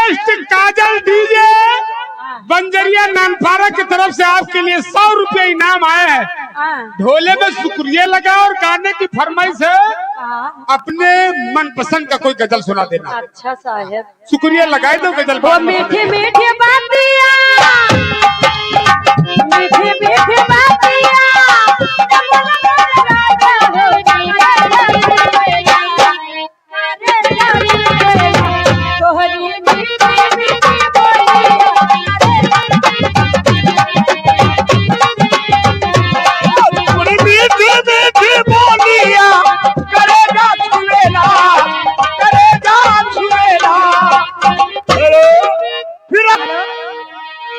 Best काजल DJ Banjaria Nanpara की तरफ से आपके लिए 100 रुपये इनाम आया है। ढोले में शुक्रिया लगा और गाने की फरमाइश है, अपने मनपसंद का कोई गजल सुना देना। अच्छा साहब, शुक्रिया लगाए दो गजल। वो मीठी मीठी बातियां, मीठी मीठी बातियां,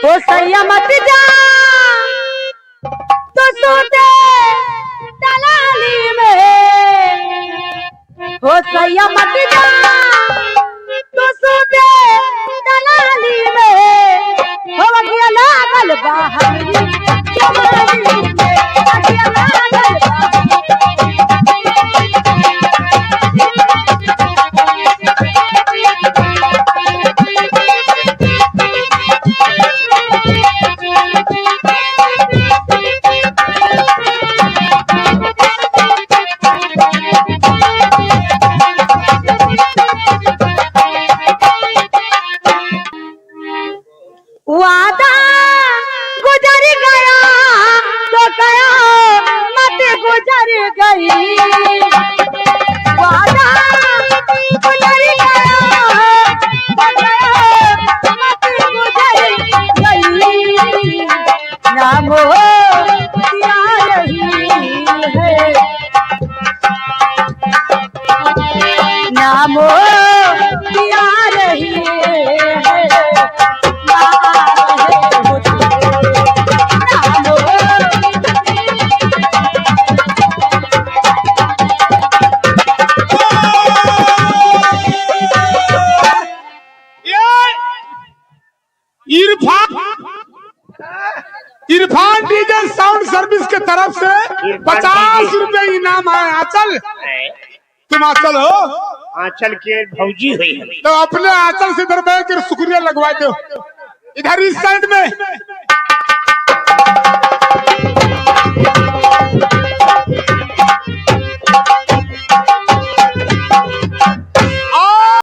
वो सैया मत जा तो सोते दलाली में, वो सैया मत जा तो सोते दलाली में, हो अगिया लागल बाहरी जवानी में, अगिया लागल वादा गुजर गया तो गया मत गुजर गई, वादा गुजर गया तो गया मत गुजर गई, नाम दिया रही है, नाम दिया रही है, इरफान डीजे साउंड सर्विस के तरफ से 50 रुपए इनाम आए। आंचल, तुम आंचल हो? आंचल के भौजी हुई है तो अपने आंचल से दरबार कर शुक्रिया लगवा दो। इधर इस साइड में